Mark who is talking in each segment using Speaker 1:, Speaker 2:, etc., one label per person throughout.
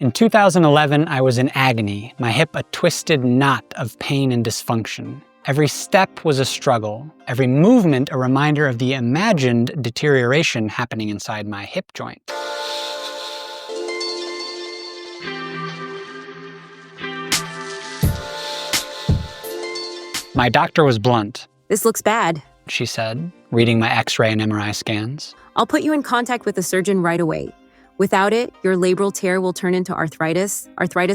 Speaker 1: In 2011, I was in agony, my hip a twisted knot of pain and dysfunction. Every step was a struggle, every movement a reminder of the imagined deterioration happening inside my hip joint. My doctor was blunt.
Speaker 2: "This looks bad,"
Speaker 1: she said, reading my X-ray and MRI scans.
Speaker 2: "I'll put you in contact with a surgeon right away. Without it, your labral tear will turn into arthritis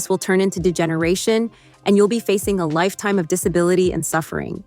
Speaker 2: will turn into degeneration, and you'll be facing a lifetime of disability and suffering."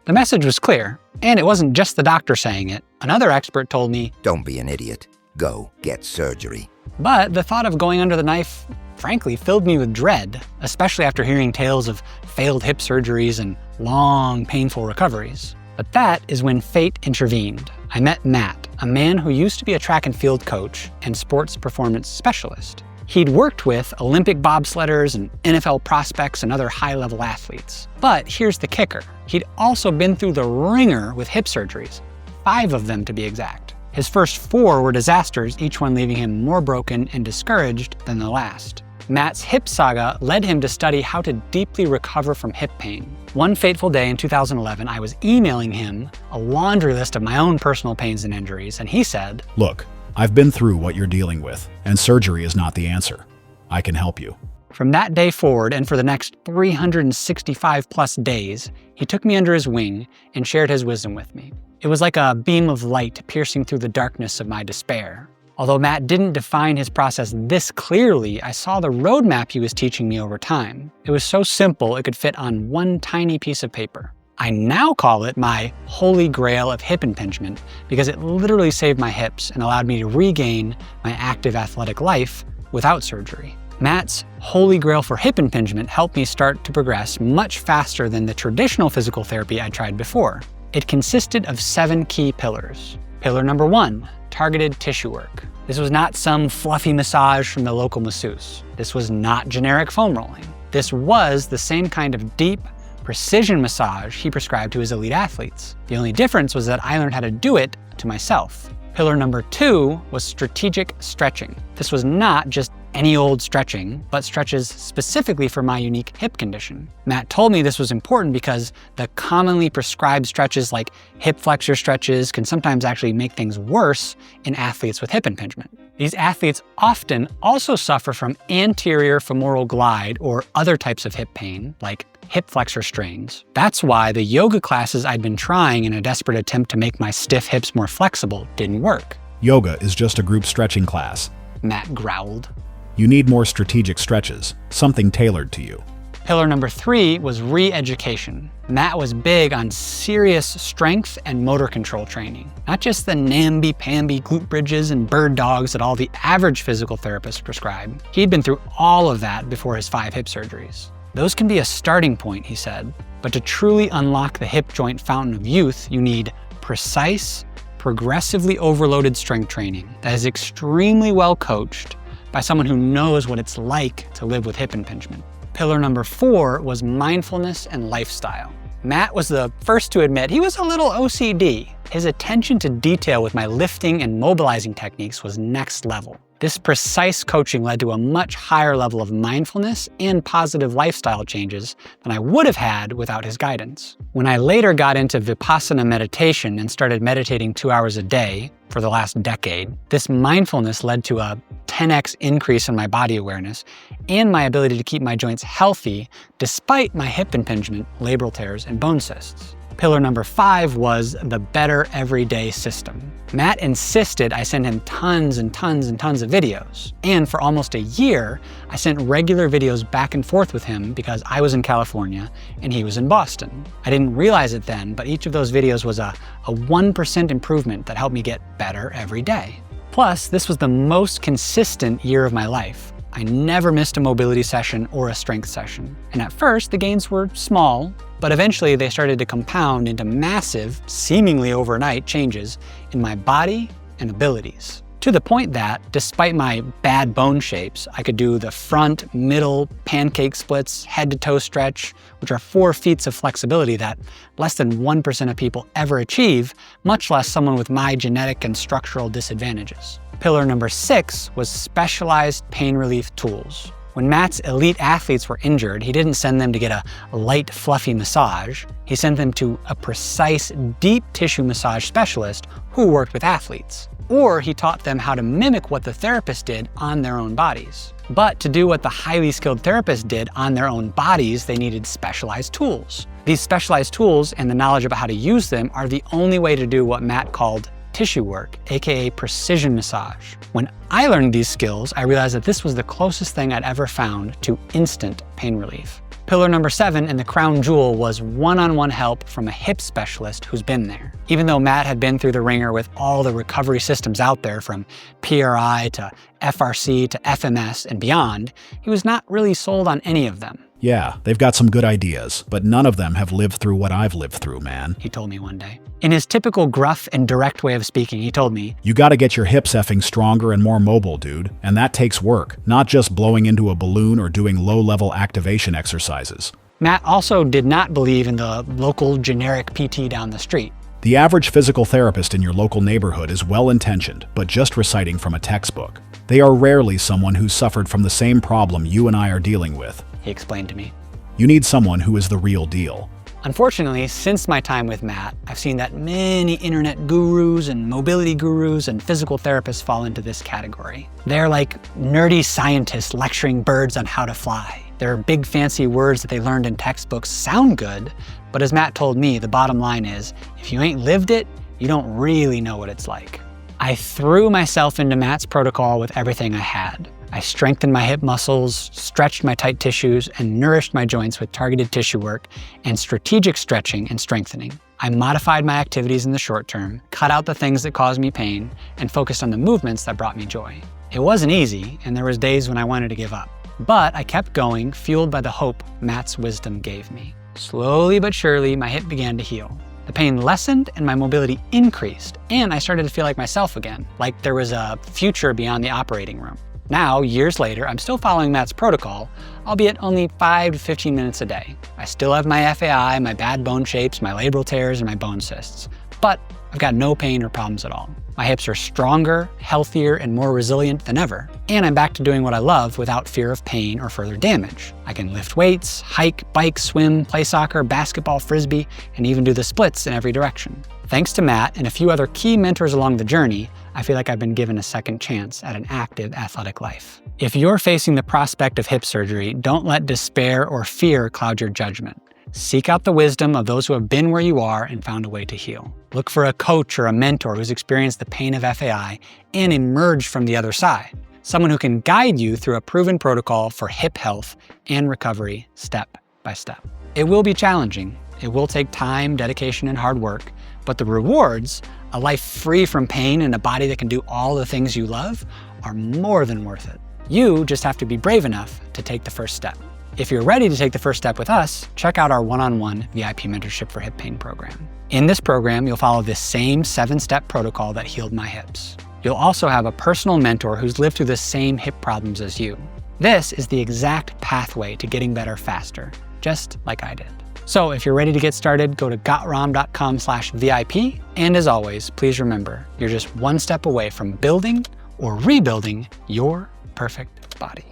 Speaker 1: The message was clear, and it wasn't just the doctor saying it. Another expert told me,
Speaker 3: "Don't be an idiot. Go get surgery."
Speaker 1: But the thought of going under the knife, frankly, filled me with dread, especially after hearing tales of failed hip surgeries and long, painful recoveries. But that is when fate intervened. I met Matt, a man who used to be a track and field coach and sports performance specialist. He'd worked with Olympic bobsledders and NFL prospects and other high-level athletes. But here's the kicker. He'd also been through the ringer with hip surgeries, 5 of them to be exact. His first 4 were disasters, each one leaving him more broken and discouraged than the last. Matt's hip saga led him to study how to deeply recover from hip pain. One fateful day in 2011, I was emailing him a laundry list of my own personal pains and injuries, and he said,
Speaker 4: "Look, I've been through what you're dealing with, and surgery is not the answer. I can help you."
Speaker 1: From that day forward, and for the next 365 plus days, he took me under his wing and shared his wisdom with me. It was like a beam of light piercing through the darkness of my despair. Although Matt didn't define his process this clearly, I saw the roadmap he was teaching me over time. It was so simple it could fit on one tiny piece of paper. I now call it my holy grail of hip impingement because it literally saved my hips and allowed me to regain my active athletic life without surgery. Matt's holy grail for hip impingement helped me start to progress much faster than the traditional physical therapy I'd tried before. It consisted of 7 key pillars. Pillar number 1, targeted tissue work. This was not some fluffy massage from the local masseuse. This was not generic foam rolling. This was the same kind of deep, precision massage he prescribed to his elite athletes. The only difference was that I learned how to do it to myself. Pillar number 2 was strategic stretching. This was not just any old stretching, but stretches specifically for my unique hip condition. Matt told me this was important because the commonly prescribed stretches like hip flexor stretches can sometimes actually make things worse in athletes with hip impingement. These athletes often also suffer from anterior femoral glide or other types of hip pain, like hip flexor strains. That's why the yoga classes I'd been trying in a desperate attempt to make my stiff hips more flexible didn't work.
Speaker 4: "Yoga is just a group stretching class,"
Speaker 1: Matt growled.
Speaker 4: "You need more strategic stretches, something tailored to you."
Speaker 1: Pillar number 3 was re-education. Matt was big on serious strength and motor control training, not just the namby-pamby glute bridges and bird dogs that all the average physical therapists prescribe. He'd been through all of that before his 5 hip surgeries. Those can be a starting point, he said, but to truly unlock the hip joint fountain of youth, you need precise, progressively overloaded strength training that is extremely well coached by someone who knows what it's like to live with hip impingement. Pillar number 4 was mindfulness and lifestyle. Matt was the first to admit he was a little OCD. His attention to detail with my lifting and mobilizing techniques was next level. This precise coaching led to a much higher level of mindfulness and positive lifestyle changes than I would have had without his guidance. When I later got into Vipassana meditation and started meditating 2 hours a day for the last decade, this mindfulness led to a 10x increase in my body awareness and my ability to keep my joints healthy despite my hip impingement, labral tears, and bone cysts. Pillar number 5 was the better everyday system. Matt insisted I send him tons and tons and tons of videos. And for almost a year, I sent regular videos back and forth with him because I was in California and he was in Boston. I didn't realize it then, but each of those videos was a 1% improvement that helped me get better every day. Plus, this was the most consistent year of my life. I never missed a mobility session or a strength session. And at first, the gains were small, but eventually they started to compound into massive, seemingly overnight changes in my body and abilities. To the point that, despite my bad bone shapes, I could do the front, middle, pancake splits, head-to-toe stretch, which are 4 feats of flexibility that less than 1% of people ever achieve, much less someone with my genetic and structural disadvantages. Pillar number 6 was specialized pain relief tools. When Matt's elite athletes were injured, he didn't send them to get a light, fluffy massage. He sent them to a precise, deep tissue massage specialist who worked with athletes. Or he taught them how to mimic what the therapist did on their own bodies. But to do what the highly skilled therapist did on their own bodies, they needed specialized tools. These specialized tools and the knowledge about how to use them are the only way to do what Matt called tissue work, aka precision massage. When I learned these skills, I realized that this was the closest thing I'd ever found to instant pain relief. Pillar number 7 and the crown jewel was one-on-one help from a hip specialist who's been there. Even though Matt had been through the ringer with all the recovery systems out there, from PRI to FRC to FMS and beyond, he was not really sold on any of them.
Speaker 4: Yeah, they've got some good ideas, but none of them have lived through what I've lived through, man,
Speaker 1: he told me one day. In his typical gruff and direct way of speaking, he told me,
Speaker 4: "You gotta get your hips effing stronger and more mobile, dude. And that takes work, not just blowing into a balloon or doing low-level activation exercises."
Speaker 1: Matt also did not believe in the local generic PT down the street.
Speaker 4: The average physical therapist in your local neighborhood is well-intentioned, but just reciting from a textbook. They are rarely someone who's suffered from the same problem you and I are dealing with,
Speaker 1: he explained to me.
Speaker 4: You need someone who is the real deal.
Speaker 1: Unfortunately, since my time with Matt, I've seen that many internet gurus and mobility gurus and physical therapists fall into this category. They're like nerdy scientists lecturing birds on how to fly. Their big fancy words that they learned in textbooks sound good, but as Matt told me, the bottom line is, if you ain't lived it, you don't really know what it's like. I threw myself into Matt's protocol with everything I had. I strengthened my hip muscles, stretched my tight tissues, and nourished my joints with targeted tissue work and strategic stretching and strengthening. I modified my activities in the short term, cut out the things that caused me pain, and focused on the movements that brought me joy. It wasn't easy, and there was days when I wanted to give up. But I kept going, fueled by the hope Matt's wisdom gave me. Slowly but surely, my hip began to heal. The pain lessened and my mobility increased, and I started to feel like myself again, like there was a future beyond the operating room. Now, years later, I'm still following Matt's protocol, albeit only 5 to 15 minutes a day. I still have my FAI, my bad bone shapes, my labral tears, and my bone cysts. But I've got no pain or problems at all. My hips are stronger, healthier, and more resilient than ever. And I'm back to doing what I love without fear of pain or further damage. I can lift weights, hike, bike, swim, play soccer, basketball, frisbee, and even do the splits in every direction. Thanks to Matt and a few other key mentors along the journey, I feel like I've been given a second chance at an active athletic life. If you're facing the prospect of hip surgery, don't let despair or fear cloud your judgment. Seek out the wisdom of those who have been where you are and found a way to heal. Look for a coach or a mentor who's experienced the pain of FAI and emerged from the other side. Someone who can guide you through a proven protocol for hip health and recovery step by step. It will be challenging. It will take time, dedication, and hard work, but the rewards, a life free from pain and a body that can do all the things you love, are more than worth it. You just have to be brave enough to take the first step. If you're ready to take the first step with us, check out our one-on-one VIP Mentorship for Hip Pain program. In this program, you'll follow this same 7-step protocol that healed my hips. You'll also have a personal mentor who's lived through the same hip problems as you. This is the exact pathway to getting better faster, just like I did. So if you're ready to get started, go to gotrom.com/VIP. And as always, please remember, you're just one step away from building or rebuilding your perfect body.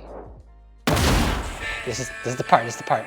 Speaker 1: This is the part.